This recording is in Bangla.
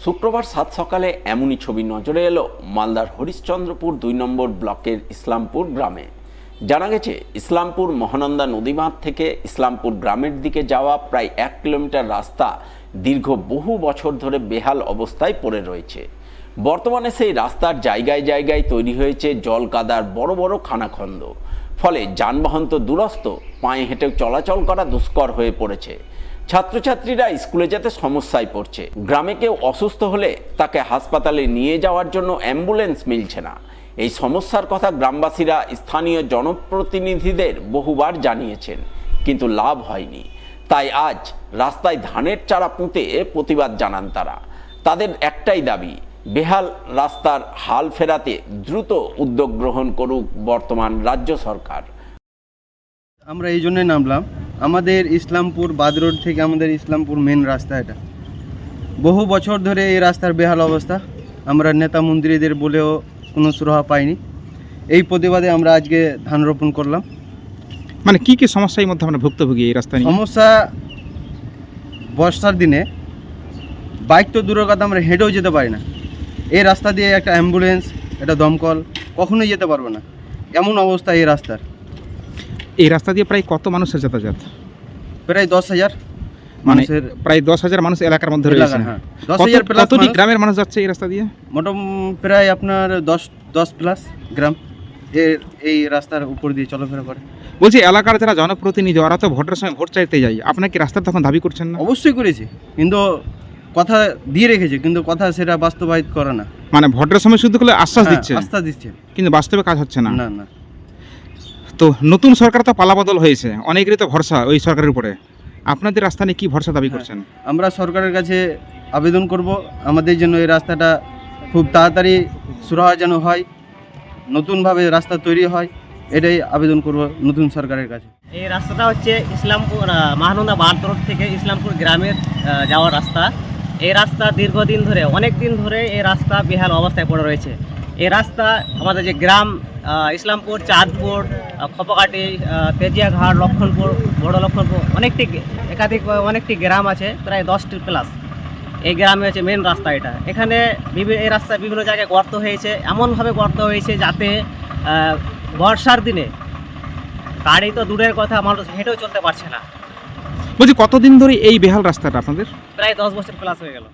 শুক্রবার সাত সকালে এমনই ছবি নজরে এলো মালদার হরিশ্চন্দ্রপুর ২ নম্বর ব্লকের ইসলামপুর গ্রামে। জানা গেছে, ইসলামপুর মহানন্দা নদীবাঁধ থেকে ইসলামপুর গ্রামের দিকে যাওয়া প্রায় ১ কিলোমিটার রাস্তা দীর্ঘ বহু বছর ধরে বেহাল অবস্থায় পড়ে রয়েছে। বর্তমানে সেই রাস্তার জায়গায় জায়গায় তৈরি হয়েছে জল কাদার বড় বড় খানাখন্দ। ফলে যানবাহন তো দুরস্ত, পায়ে হেঁটেও চলাচল করা দুষ্কর হয়ে পড়েছে। ছাত্রছাত্রীরা স্কুলে যেতে সমস্যায় পড়ছে। গ্রামে কেউ অসুস্থ হলে তাকে হাসপাতালে নিয়ে যাওয়ার জন্য অ্যাম্বুলেন্স মিলছে না। এই সমস্যার কথা গ্রামবাসীরা স্থানীয় জনপ্রতিনিধিদের বহুবার জানিয়েছেন, কিন্তু লাভ হয়নি। তাই আজ রাস্তায় ধানের চারা পুঁতে প্রতিবাদ জানান তারা। তাদের একটাই দাবি, বেহাল রাস্তার হাল ফেরাতে দ্রুত উদ্যোগ গ্রহণ করুক বর্তমান রাজ্য সরকার। আমরা এই জন্যই নামলাম, আমাদের ইসলামপুর বাদ রোড থেকে আমাদের ইসলামপুর মেন রাস্তা, এটা বহু বছর ধরে এই রাস্তার বেহাল অবস্থা। আমরা নেতা মন্ত্রীদের বলেও কোনো সুরাহা পাইনি। এই প্রতিবাদে আমরা আজকে ধান রোপণ করলাম। মানে কি কি সমস্যার মধ্যে আমরা ভুক্তভোগী এই রাস্তা নিয়ে? সমস্যা, বর্ষার দিনে বাইক তো দূরের কথা, আমরা হেঁটেও যেতে পারি না। এই রাস্তা দিয়ে একটা অ্যাম্বুলেন্স, একটা দমকল কখনোই যেতে পারবে না, এমন অবস্থা এই রাস্তার। এই রাস্তা দিয়ে প্রায় কত মানুষের যাতায়াত? প্রায় ১০,০০০ মানে মানুষের, প্রায় 10,000 মানুষ এলাকার মধ্যে রয়েছে। হ্যাঁ, ১০,০০০ প্লাস। কতটি গ্রামের মানুষ যাচ্ছে এই রাস্তা দিয়ে? প্রায় আপনার 10 প্লাস গ্রাম এই রাস্তার উপর দিয়ে চলাফেরা করে। বলছি, এলাকার যারা জনপ্রতিনিধি ওরা তো ভোটের সময় ভোট চাইতে যায়, আপনার কি রাস্তার তখন দাবি করছেন না? অবশ্যই করেছে, কিন্তু কথা দিয়ে রেখেছে, কিন্তু কথা সেটা বাস্তবায়িত করে না। মানে ভোটের সময় শুধু করে আশ্বাস দিচ্ছে, আস্থা দিচ্ছে, কিন্তু বাস্তবে কাজ হচ্ছে না। না না। তো নতুন সরকার তো পালাবদল হয়েছে, অনেকেরই তো ভরসা ওই সরকারের উপরে। আপনাদের রাস্তা নিয়ে কি ভরসা দাবি করছেন? আমরা সরকারের কাছে আবেদন করব, আমাদের জন্য এই রাস্তাটা খুব তাড়াতাড়ি সুরাহা যেন হয়, নতুনভাবে রাস্তা তৈরি হয়, এটাই আবেদন করব নতুন সরকারের কাছে। এই রাস্তাটা হচ্ছে ইসলামপুর মহানন্দা বাদ রোড থেকে ইসলামপুর গ্রামের যাওয়ার রাস্তা। এই রাস্তা দীর্ঘদিন ধরে, অনেক দিন ধরে এই রাস্তা বেহাল অবস্থায় পড়ে রয়েছে। এই রাস্তা আমাদের যে গ্রাম ইসলামপুর, চাঁদপুর, খোপাকাটি, তেজিয়াঘাট, লক্ষণপুর, বড় লক্ষণপুর, অনেকটি গ্রাম আছে, প্রায় 10টি প্লাস। এই গ্রামে হচ্ছে মেন রাস্তা এটা। এখানে এই রাস্তায় বিভিন্ন জায়গায় গর্ত হয়েছে, এমনভাবে গর্ত হয়েছে যাতে বর্ষার দিনে গাড়ি তো দূরের কথা, মানুষ হেঁটেও চলতে পারছে না। বলছি, কতদিন ধরে এই বেহাল রাস্তাটা আপনাদের? প্রায় 10 বছর প্লাস হয়ে গেল।